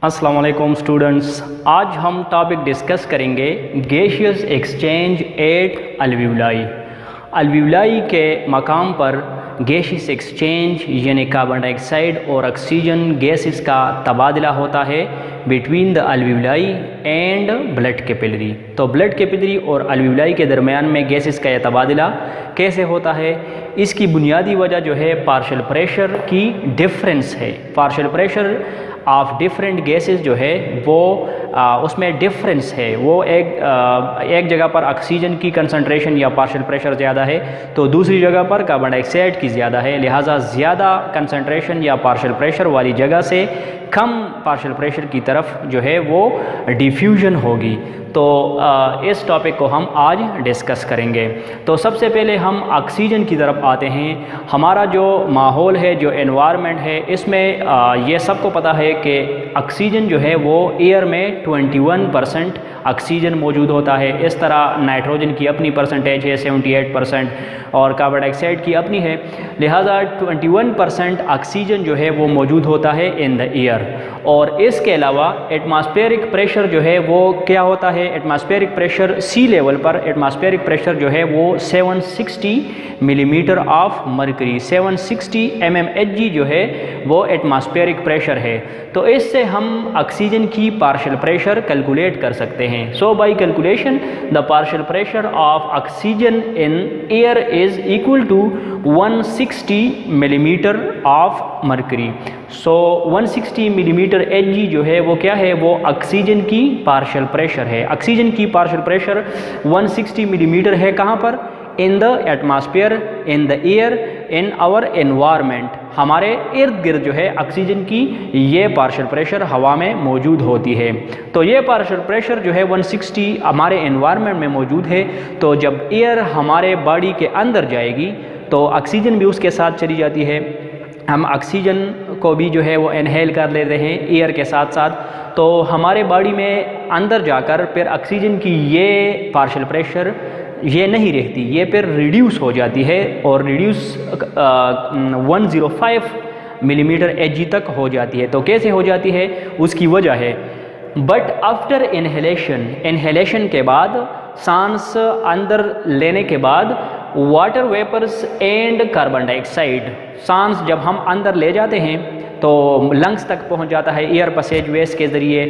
अस्सलाम वालेकुम स्टूडेंट्स, आज हम टॉपिक डिस्कस करेंगे gaseous exchange at alveoli. Alveoli के मकाम पर गैसियस एक्सचेंज यानी कार्बन डाइऑक्साइड और ऑक्सीजन गैसेस का तबादला होता है between the alveoli and blood capillary. तो ब्लड कैपिलरी और अल्वियोलाई के दरमियान में गैसेस का यह तबादला कैसे होता है, इसकी बुनियादी वजह जो है पार्शियल प्रेशर की डिफरेंस है। Partial pressure of different gases जो है वो उसमें डिफरेंस है। वो एक जगह पर ऑक्सीजन की कंसंट्रेशन या पार्शियल प्रेशर ज़्यादा है तो दूसरी जगह पर कार्बन डाइऑक्साइड की ज़्यादा है, लिहाजा ज़्यादा कंसंट्रेशन या पार्शियल प्रेशर वाली जगह से कम पार्शियल प्रेशर की तरफ जो है वो डिफ्यूजन होगी। तो इस टॉपिक को हम आज डिस्कस करेंगे। तो सबसे पहले हम ऑक्सीजन की तरफ आते हैं। हमारा जो माहौल है, जो एनवायरनमेंट है, इसमें ये सबको पता है कि ऑक्सीजन जो है वो एयर में 21% ऑक्सीजन मौजूद होता है। इस तरह नाइट्रोजन की अपनी परसेंटेज है 78% और कार्बन डाइऑक्साइड की अपनी है, लिहाजा 21% ऑक्सीजन जो है वो मौजूद होता है इन द एयर। और इसके अलावा एटमॉस्फेरिक प्रेशर जो है वो क्या होता है, एटमॉस्फेरिक प्रेशर सी लेवल पर एटमॉस्फेरिक प्रेशर जो है वो 760 मिलीमीटर ऑफ मरकरी, 760 mmHg जो है वो एटमॉस्फेरिक प्रेशर है। तो इससे हम ऑक्सीजन की पार्शियल प्रेशर कैलकुलेट कर सकते हैं। So by calculation the partial pressure of oxygen in air is equal to 160 millimetre of mercury. So 160 millimetre Hg जो है वो क्या है, वो ऑक्सीजन की पार्शियल प्रेशर है। ऑक्सीजन की पार्शियल प्रेशर 160 मिलीमीटर है कहाँ पर, in the atmosphere, in the air, in our environment. हमारे इर्द गिर्द जो है ऑक्सीजन की ये पार्शियल प्रेशर हवा में मौजूद होती है। तो ये पार्शियल प्रेशर जो है 160 हमारे एनवायरनमेंट में मौजूद है। तो जब एयर हमारे बॉडी के अंदर जाएगी तो ऑक्सीजन भी उसके साथ चली जाती है। हम ऑक्सीजन को भी जो है वो इनहेल कर लेते हैं एयर के साथ साथ। तो हमारे बॉडी में अंदर जाकर फिर ऑक्सीजन की ये पार्शियल प्रेशर ये नहीं रहती, ये फिर रिड्यूस हो जाती है और रिड्यूस 105 मिलीमीटर Hg तक हो जाती है। तो कैसे हो जाती है, उसकी वजह है बट आफ्टर इनहेलेशन के बाद, सांस अंदर लेने के बाद, water vapours and carbon dioxide, सांस जब हम अंदर ले जाते हैं तो लंग्स तक पहुंच जाता है एयर पैसेज वेज के ज़रिए।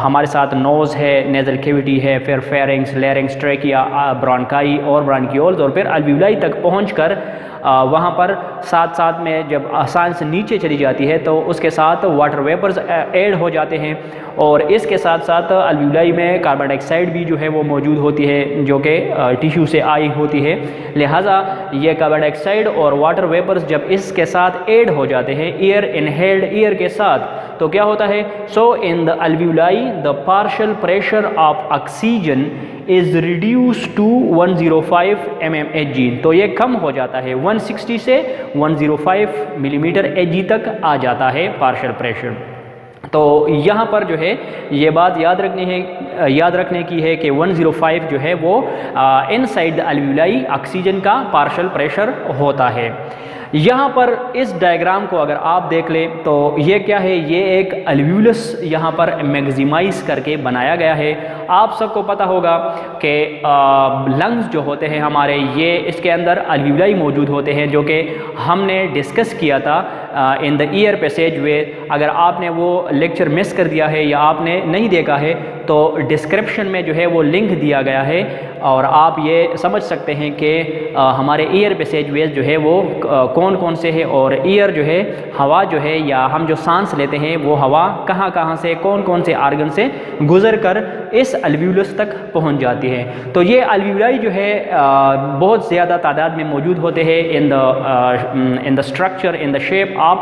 हमारे साथ नोज़ है, नेज़ल कैविटी है, फिर फेरिंग्स, लैरिंग्स, ट्रैकिया, ब्रोंकाई और ब्रोंकियोल्स और फिर अल्वियोलाई तक पहुंचकर वहाँ पर साथ साथ में जब सांस नीचे चली जाती है तो उसके साथ वाटर वेपर्स ऐड हो जाते हैं और इसके साथ साथ अल्वियोलाई में कार्बन डाइऑक्साइड भी जो है वो मौजूद होती है जो कि टिश्यू से आई होती है। लिहाजा ये कार्बन डाइऑक्साइड और वाटर वेपर्स जब इसके साथ ऐड हो जाते हैं एयर इनहेल्ड एयर के साथ तो क्या होता है, so in the alveoli the partial pressure of oxygen is reduce to 105 mmHg। तो ये कम हो जाता है, 160 से 105 मिलीमीटर Hg तक आ जाता है पार्शियल प्रेशर। तो यहाँ पर जो है ये बात याद रखने की है कि 105 जो है वो इनसाइड द अल्वियोलाई ऑक्सीजन का पार्शियल प्रेशर होता है। यहाँ पर इस डायग्राम को अगर आप देख लें तो ये क्या है, ये एक अल्वियोलस यहाँ पर मैक्सिमाइज करके बनाया गया है। आप सबको पता होगा कि लंग्स जो होते हैं हमारे, ये इसके अंदर अल्वियोलाई मौजूद होते हैं जो कि हमने डिस्कस किया था इन द ईयर पैसेज वे। अगर आपने वो लेक्चर मिस कर दिया है या आपने नहीं देखा है तो डिस्क्रिप्शन में जो है वो लिंक दिया गया है और आप ये समझ सकते हैं कि हमारे ईयर पैसेज वेज जो है वो कौन कौन से है और ईयर जो है हवा जो है या हम जो सांस लेते हैं वो हवा कहाँ कहाँ से कौन कौन से आर्गन से गुजर कर इस अल्वियोलस तक पहुँच जाती है। तो ये अल्वियोलाई जो है बहुत ज़्यादा तादाद में मौजूद होते हैं in the structure, in the shape of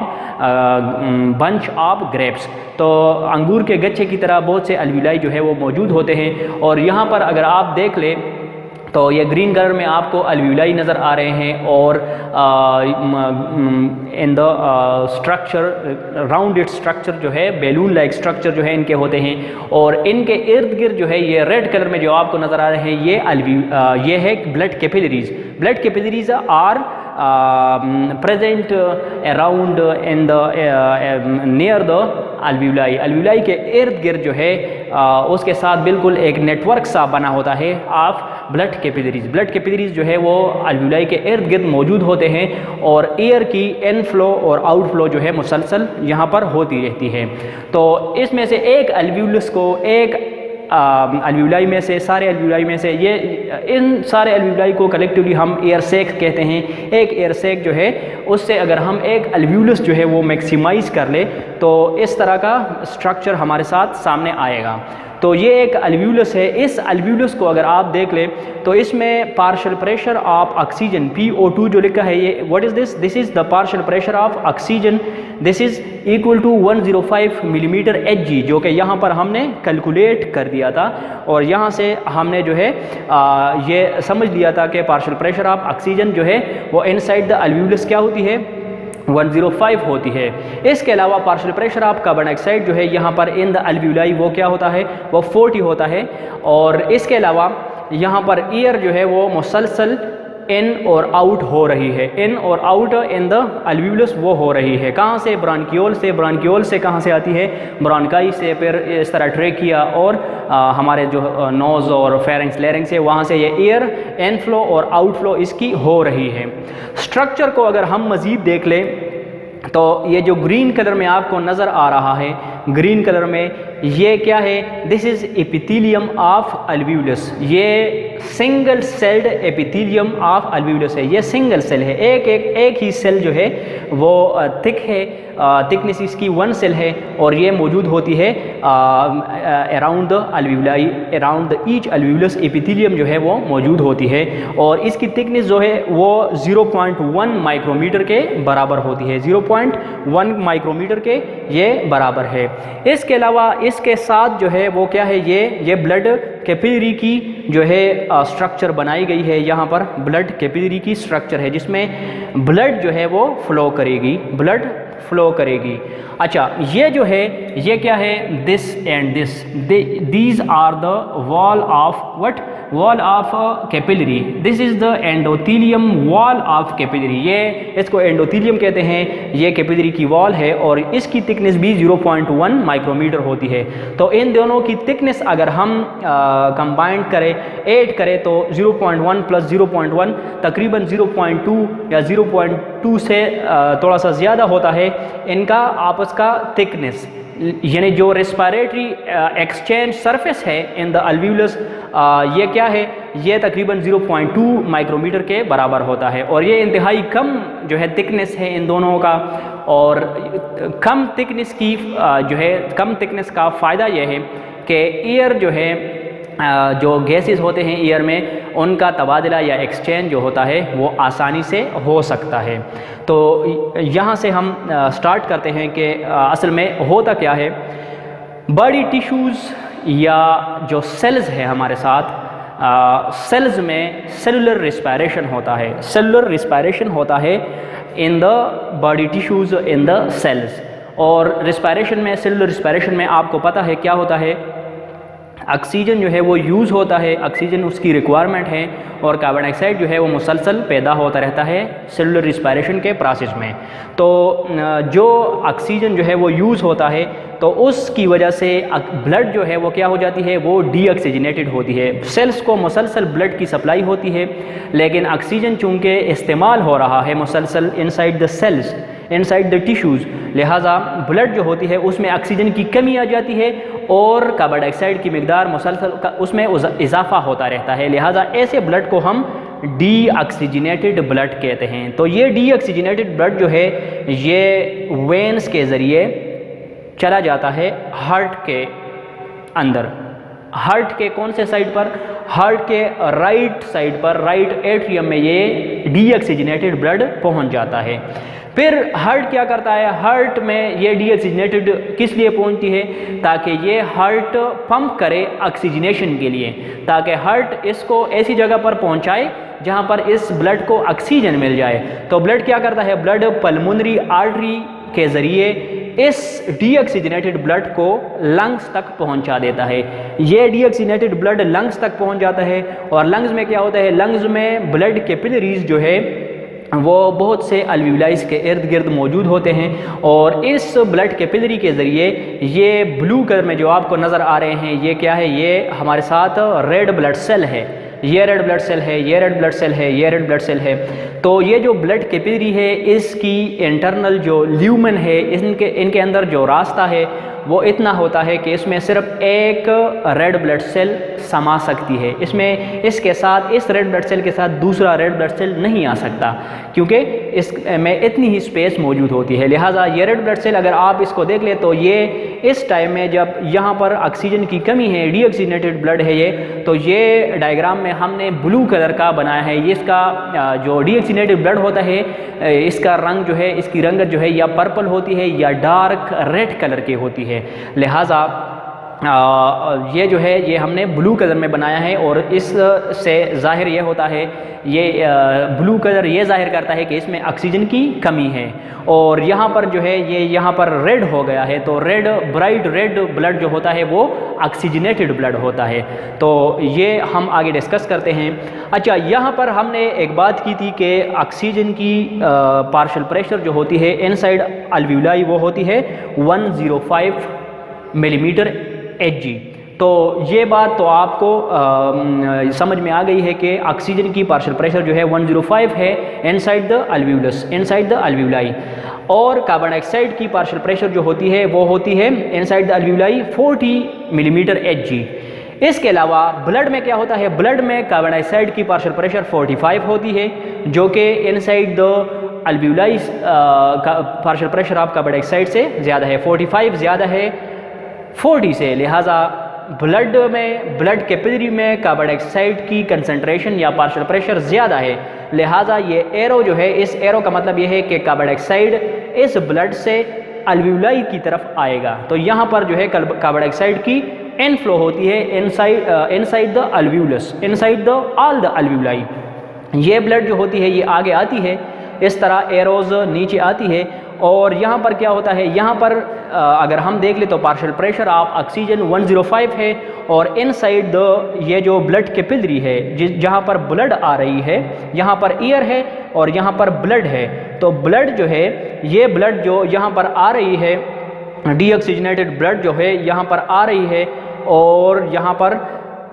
bunch of grapes. तो अंगूर के गच्छे की तरह बहुत से अल्वियोलाई जो है वो मौजूद होते हैं। और यहाँ पर अगर आप देख लें तो ये ग्रीन कलर में आपको अल्वियोलाई नज़र आ रहे हैं और in the structure rounded structure जो है बैलून लाइक स्ट्रक्चर जो है इनके होते हैं और इनके इर्द गिर्द जो है ये रेड कलर में जो आपको नज़र आ रहे हैं ये है blood capillaries. Blood capillaries are present around in the near the alveoli. Alveoli के इर्द गिर्द जो है उसके साथ बिल्कुल एक नेटवर्क सा बना होता है of blood capillaries. Blood capillaries जो है वो अल्वियोलाई के इर्द गिर्द मौजूद होते हैं और एयर की इनफ्लो और आउटफ्लो जो है मुसलसल यहाँ पर होती रहती है। तो इसमें से एक अल्वियोलस को, एक अल्वियोलाई में से, सारे अल्वियोलाई में से, ये इन सारे अल्वियोलाई को कलेक्टिवली हम एयर सैक कहते हैं। एक एयर सैक जो है उससे अगर हम एक अल्वियोलस जो है वो मैक्सिमाइज कर ले तो इस तरह का स्ट्रक्चर हमारे साथ सामने आएगा। तो ये एक अल्वियोलस है। इस अल्वियोलस को अगर आप देख लें तो इसमें partial pressure of oxygen PO2 जो लिखा है, ये what is this? This is the partial pressure of oxygen. This is equal to 105 millimetre Hg, जो कि यहाँ पर हमने कैलकुलेट कर दिया था और यहाँ से हमने जो है ये समझ लिया था कि पार्शियल प्रेशर ऑफ ऑक्सीजन जो है वो इनसाइड द अल्वियोलस क्या होती है, 105 होती है। इसके अलावा partial pressure of carbon dioxide जो है यहाँ पर इन द अल्वियोलाई वो क्या होता है, वो 40 होता है। और इसके अलावा यहाँ पर एयर जो है वो मुसलसल इन और आउट हो रही है, इन और आउट इन द अल्वियोलस वो हो रही है। कहाँ से? ब्रांकियोल से। ब्रांकियोल से कहाँ से आती है? ब्रांकाई से, फिर इस तरह ट्रेकिया और हमारे जो नोज़ और फेरिंग्स लैरिंग्स से, वहाँ से ये एयर इनफ्लो और आउटफ्लो इसकी हो रही है। स्ट्रक्चर को अगर हम मज़ीद देख लें तो ये जो ग्रीन कलर में आपको नज़र आ रहा है, ग्रीन कलर में ये क्या है? This is epithelium of alveolus. ये single celled epithelium of alveolus है। ये सिंगल सेल है, एक ही सेल जो है वो थिक है, थिकनेस इसकी 1 सेल है और ये मौजूद होती है around the alveoli. Around the each alveolus epithelium जो है वो मौजूद होती है और इसकी थिकनेस जो है वो 0.1 माइक्रोमीटर के बराबर होती है। 0.1 माइक्रोमीटर के ये बराबर है। इसके अलावा इसके साथ जो है वो क्या है, ये ब्लड कैपिलरी की जो है स्ट्रक्चर बनाई गई है। यहाँ पर ब्लड कैपिलरी की स्ट्रक्चर है जिसमें ब्लड जो है वो फ्लो करेगी, ब्लड फ्लो करेगी। अच्छा, ये जो है ये क्या है? This and this, these are the wall of what? Wall of capillary. This is the endothelium wall of capillary. ये इसको एंडोथीलियम कहते हैं। ये कैपिलरी की वॉल है और इसकी थिकनेस भी 0.1 माइक्रोमीटर होती है। तो इन दोनों की थिकनेस अगर हम कंबाइंड करें, ऐड करें तो 0.1 प्लस 0.1 तकरीबन 0.2 या 0.2 से थोड़ा सा ज़्यादा होता है इनका आपस का थिकनेस। यानी जो रेस्पिरेटरी एक्सचेंज सरफेस है इन द अल्वियोलस, ये क्या है? ये तकरीबन 0.2 माइक्रोमीटर के बराबर होता है और ये इंतहाई कम जो है थिकनेस है इन दोनों का। और कम थिकनेस की जो है कम थिकनेस का फ़ायदा यह है कि एयर जो है जो गैसेस होते हैं एयर में, उनका तबादला या एक्सचेंज जो होता है वो आसानी से हो सकता है। तो यहाँ से हम स्टार्ट करते हैं कि असल में होता क्या है। बॉडी टिश्यूज़ या जो सेल्स है हमारे साथ, सेल्स में सेलुलर रिस्पायरेशन होता है। सेलुलर रिस्पायरेशन होता है in the body tissues in the cells. और रिस्पायरेशन में, सेलुलर रिस्पायरेशन में आपको पता है क्या होता है, ऑक्सीजन जो है वो यूज़ होता है, ऑक्सीजन उसकी रिक्वायरमेंट है और कार्बन डाइऑक्साइड जो है वो मुसलसल पैदा होता रहता है सेलुलर रिस्पायरेशन के प्रोसेस में। तो जो ऑक्सीजन जो है वो यूज़ होता है तो उसकी वजह से ब्लड जो है वो क्या हो जाती है, वो डीऑक्सीजनेटेड होती है। सेल्स को मुसलसल ब्लड की सप्लाई होती है लेकिन ऑक्सीजन चूँकि इस्तेमाल हो रहा है मुसलसल inside the cells, inside the tissues, लिहाजा ब्लड जो होती है उसमें ऑक्सीजन की कमी आ जाती है और कार्बन डाइऑक्साइड की मिकदार मुसलसल उसमें इजाफा होता रहता है। लिहाजा ऐसे ब्लड को हम डीऑक्सीजनेटेड ब्लड कहते हैं। तो ये डीऑक्सीजनेटेड ब्लड जो है ये वेन्स के ज़रिए चला जाता है हार्ट के अंदर। हार्ट के कौन से साइड पर? हार्ट के राइट साइड पर, राइट एट्रियम में ये डीऑक्सीजनेटेड ब्लड पहुंच जाता है। फिर हार्ट क्या करता है? हार्ट में ये डीऑक्सीजनेटेड किस लिए पहुंचती है? ताकि ये हार्ट पंप करे ऑक्सीजनेशन के लिए, ताकि हार्ट इसको ऐसी जगह पर पहुंचाए जहां पर इस ब्लड को ऑक्सीजन मिल जाए। तो ब्लड क्या करता है? ब्लड पल्मोनरी आर्टरी के ज़रिए इस डीऑक्सीजनेटेड ब्लड को लंग्स तक पहुंचा देता है। ये डीऑक्सीजनेटेड ब्लड लंग्स तक पहुंच जाता है और लंग्स में क्या होता है? लंग्स में ब्लड कैपिलरीज जो है वो बहुत से अल्वीलाइज के इर्द गिर्द मौजूद होते हैं और इस ब्लड कैपिलरी के ज़रिए ये ब्लू कलर में जो आपको नज़र आ रहे हैं ये क्या है, ये हमारे साथ रेड ब्लड सेल है, ये रेड ब्लड सेल है, ये रेड ब्लड सेल है, ये रेड ब्लड सेल है। तो ये जो ब्लड कैपिलरी है इसकी इंटरनल जो ल्यूमेन है, इनके अंदर जो रास्ता है वो इतना होता है कि इसमें सिर्फ एक रेड ब्लड सेल समा सकती है, इसमें इसके साथ इस रेड ब्लड सेल के साथ दूसरा रेड ब्लड सेल नहीं आ सकता क्योंकि इसमें इतनी ही स्पेस मौजूद होती है। लिहाजा ये रेड ब्लड सेल अगर आप इसको देख लें तो ये इस टाइम में जब यहाँ पर ऑक्सीजन की कमी है, डीऑक्सीजनेटेड ब्लड है ये, तो ये डायग्राम में हमने ब्लू कलर का बनाया है। ये इसका जो डीऑक्सीजनेटेड ब्लड होता है इसका रंग जो है, इसकी रंगत जो है या पर्पल होती है या डार्क रेड कलर की होती है। लिहाजा ये जो है ये हमने ब्लू कलर में बनाया है और इससे ज़ाहिर ये होता है, ये ब्लू कलर ये ज़ाहिर करता है कि इसमें ऑक्सीजन की कमी है। और यहाँ पर जो है ये यहाँ पर रेड हो गया है, तो रेड ब्राइट रेड ब्लड जो होता है वो ऑक्सीजनेटेड ब्लड होता है। तो ये हम आगे डिस्कस करते हैं। अच्छा, यहाँ पर हमने एक बात की थी कि ऑक्सीजन की पार्शियल प्रेशर जो होती है इनसाइड अल्वीलाई वो होती है 105 मिलीमीटर Hg। तो ये बात तो आपको समझ में आ गई है कि ऑक्सीजन की पार्शियल प्रेशर जो है 105 है inside the alveolus, inside the अल्वीलाई। और कार्बन डाइऑक्साइड की पार्शियल प्रेशर जो होती है वो होती है इनसाइड द अल्वीलाई 40 मिलीमीटर Hg। इसके अलावा ब्लड में क्या होता है, ब्लड में कार्बन डाइऑक्साइड की पार्शियल प्रेशर 45 होती है जो कि इनसाइड द अल्वीलाई पार्शियल प्रेशर आप कार्बन डाइऑक्साइड से ज़्यादा है, 45 ज़्यादा है 40 से। लिहाजा ब्लड में, ब्लड कैपिलरी में कार्बन डाइऑक्साइड की कंसंट्रेशन या पार्शियल प्रेशर ज़्यादा है। लिहाजा ये एरो जो है, इस एरो का मतलब ये है कि कार्बन डाइऑक्साइड इस ब्लड से अल्वीलाई की तरफ आएगा। तो यहाँ पर जो है कार्बन डाइऑक्साइड की इनफ्लो होती है inside the alveolus, inside the all the alveoli. ये ब्लड जो होती है ये आगे आती है, इस तरह एरोज नीचे आती है। और यहाँ पर क्या होता है, यहाँ पर अगर हम देख ले तो पार्शियल प्रेशर आप ऑक्सीजन 105 है और इनसाइड द ये जो ब्लड कैपिलरी है जहाँ पर ब्लड आ रही है, यहाँ पर ईयर है और यहाँ पर ब्लड है। तो ब्लड जो है, ये ब्लड जो यहाँ पर आ रही है, डीऑक्सीजनेटेड ब्लड जो है यहाँ पर आ रही है और यहाँ पर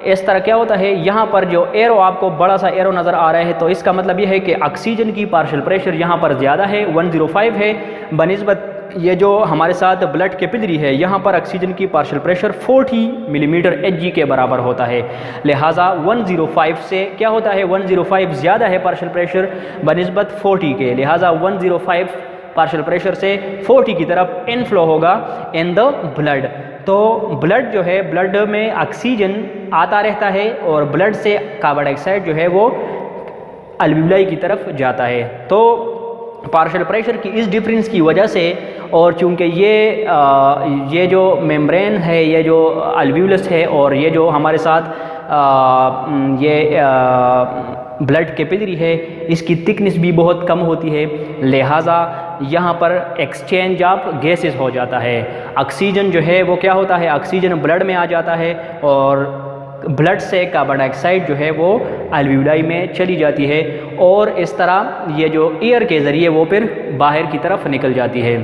इस तरह क्या होता है, यहाँ पर जो एरो आपको बड़ा सा एरो नज़र आ रहा है, तो इसका मतलब ये है कि ऑक्सीजन की पार्शियल प्रेशर यहाँ पर ज़्यादा है, 105 है, बनिस्बत ये जो हमारे साथ ब्लड कैपिलरी है यहाँ पर ऑक्सीजन की पार्शियल प्रेशर 40 मिलीमीटर Hg के बराबर होता है। लिहाजा 105 से क्या होता है, 105 ज़्यादा है पार्शियल प्रेशर बनिस्बत 40 के। लिहाजा 105 पार्शियल प्रेशर से 40 की तरफ इनफ्लो होगा इन द ब्लड। तो ब्लड जो है, ब्लड में ऑक्सीजन आता रहता है और ब्लड से कार्बन डाइऑक्साइड जो है वो अल्वीलाई की तरफ जाता है। तो पार्शियल प्रेशर की इस डिफरेंस की वजह से, और चूंकि ये जो मेम्ब्रेन है, ये जो अल्वीउलस है और ये जो हमारे साथ ये ब्लड कैपिलरी है, इसकी थिकनेस भी बहुत कम होती है। लिहाजा यहाँ पर एक्सचेंज ऑफ गैसेस हो जाता है। ऑक्सीजन जो है वो क्या होता है, ऑक्सीजन ब्लड में आ जाता है और ब्लड से कार्बन डाइऑक्साइड जो है वो अल्वीलाई में चली जाती है और इस तरह ये जो एयर के ज़रिए वो फिर बाहर की तरफ निकल जाती है।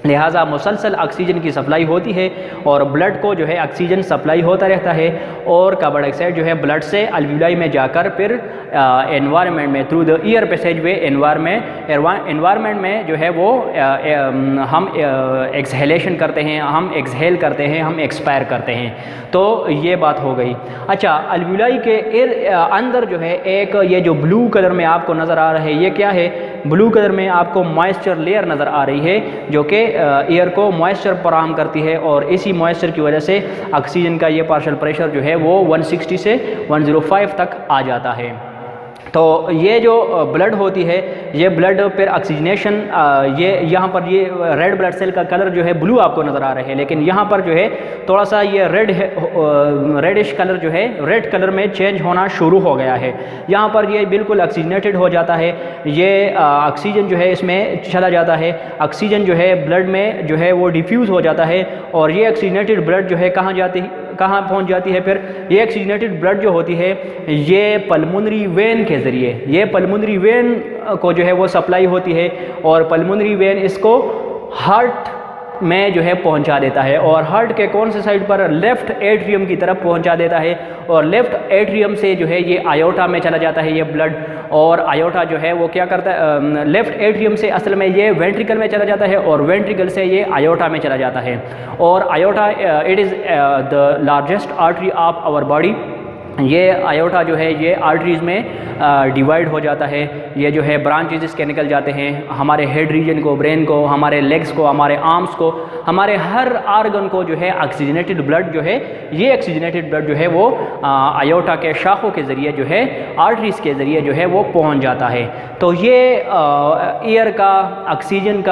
लिहाजा मुसलसल ऑक्सीजन की सप्लाई होती है और ब्लड को जो है ऑक्सीजन सप्लाई होता रहता है और कार्बन डाइऑक्साइड जो है ब्लड से अल्वीलाई में जाकर फिर एनवायरनमेंट में through the air passage way environment में जो है वो हम एक्सहेलेशन करते हैं, हम एक्सहेल करते हैं, हम एक्सपायर करते हैं। तो ये बात हो गई। अच्छा, अल्वीलाई के अंदर जो है एक ये जो ब्लू कलर में आपको नज़र आ रहा है, ये क्या है, ब्लू कलर में आपको मॉइस्चर लेयर नज़र आ रही है जो कि एयर को मॉइस्चर फराहम करती है और इसी मॉइस्चर की वजह से ऑक्सीजन का ये पार्शियल प्रेशर जो है वो 160 से 105 तक आ जाता है। तो ये जो ब्लड होती है, ये ब्लड फिर ऑक्सीजनेशन, ये यहाँ पर ये रेड ब्लड सेल का कलर जो है ब्लू आपको नज़र आ रहा है, लेकिन यहाँ पर जो है थोड़ा सा ये रेडिश कलर जो है रेड कलर में चेंज होना शुरू हो गया है। यहाँ पर ये बिल्कुल ऑक्सीजनेटेड हो जाता है, ये ऑक्सीजन जो है इसमें चला जाता है, ऑक्सीजन जो है ब्लड में जो है वो डिफ्यूज़ हो जाता है और ये ऑक्सीजनेटेड ब्लड जो है कहाँ पहुँच जाती है, फिर ये ऑक्सीजनेटेड ब्लड जो होती है ये पल्मोनरी वेन के ज़रिए, ये पल्मोनरी वेन को जो है वो सप्लाई होती है और पल्मोनरी वेन इसको हार्ट में जो है पहुंचा देता है और हार्ट के कौन से साइड पर, लेफ्ट एट्रियम की तरफ पहुंचा देता है और लेफ्ट एट्रियम से जो है ये आयोटा में चला जाता है ये ब्लड। और आयोटा जो है वो क्या करता है, लेफ्ट एट्रियम से असल में ये वेंट्रिकल में चला जाता है और वेंट्रिकल से ये आयोटा में चला जाता है। और aorta it is the largest artery of our body. ये आयोटा जो है ये आर्टरीज़ में डिवाइड हो जाता है, ये जो है ब्रांचेज इसके निकल जाते हैं हमारे हेड रीजन को, ब्रेन को, हमारे लेग्स को, हमारे आर्म्स को, हमारे हर आर्गन को जो है ऑक्सीजनेटेड ब्लड जो है, ये ऑक्सीजनेटेड ब्लड जो है वो आयोटा के शाखों के ज़रिए जो है, आर्टरीज़ के ज़रिए जो है वो पहुंच जाता है। तो ये एयर का ऑक्सीजन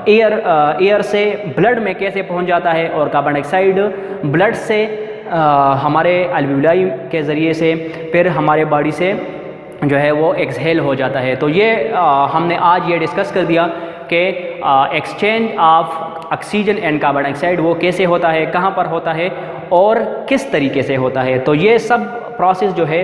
एयर से ब्लड में कैसे पहुँच जाता है और कार्बन डाइऑक्साइड ब्लड से हमारे अल्वियोलाई के ज़रिए से फिर हमारे बॉडी से जो है वो एक्सहेल हो जाता है। तो ये हमने आज ये डिस्कस कर दिया कि exchange of oxygen and carbon dioxide वो कैसे होता है, कहाँ पर होता है और किस तरीके से होता है। तो ये सब प्रोसेस जो है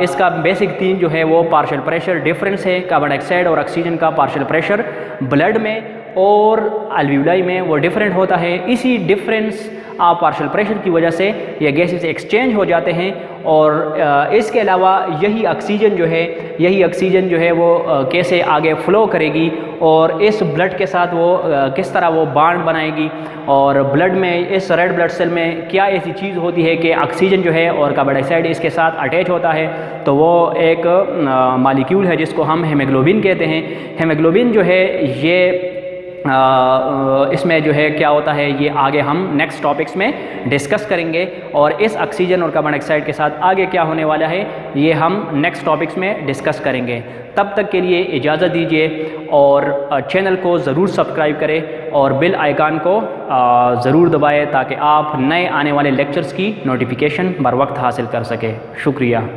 इसका बेसिक तीन जो है वो पार्शियल प्रेशर डिफरेंस है, कार्बन डाइऑक्साइड और ऑक्सीजन का पार्शियल प्रेशर ब्लड में और अल्वियोलाई में वो डिफरेंट होता है। इसी डिफरेंस पार्शियल प्रेशर की वजह से ये गैसेस एक्सचेंज हो जाते हैं और इसके अलावा यही ऑक्सीजन जो है वो कैसे आगे फ़्लो करेगी और इस ब्लड के साथ वो किस तरह वो बॉन्ड बनाएगी और ब्लड में, इस रेड ब्लड सेल में क्या ऐसी चीज़ होती है कि ऑक्सीजन जो है और कार्बन डाइऑक्साइड इसके साथ अटैच होता है। तो वो एक मालिक्यूल है जिसको हम हेमोग्लोबिन कहते हैं। हेमोग्लोबिन जो है ये इसमें जो है क्या होता है ये आगे हम नेक्स्ट टॉपिक्स में डिस्कस करेंगे और इस ऑक्सीजन और कार्बन डाइऑक्साइड के साथ आगे क्या होने वाला है ये हम नेक्स्ट टॉपिक्स में डिस्कस करेंगे। तब तक के लिए इजाज़त दीजिए और चैनल को ज़रूर सब्सक्राइब करें और बेल आइकन को ज़रूर दबाएं ताकि आप नए आने वाले लेक्चर्स की नोटिफिकेशन बर वक्त हासिल कर सकें। शुक्रिया।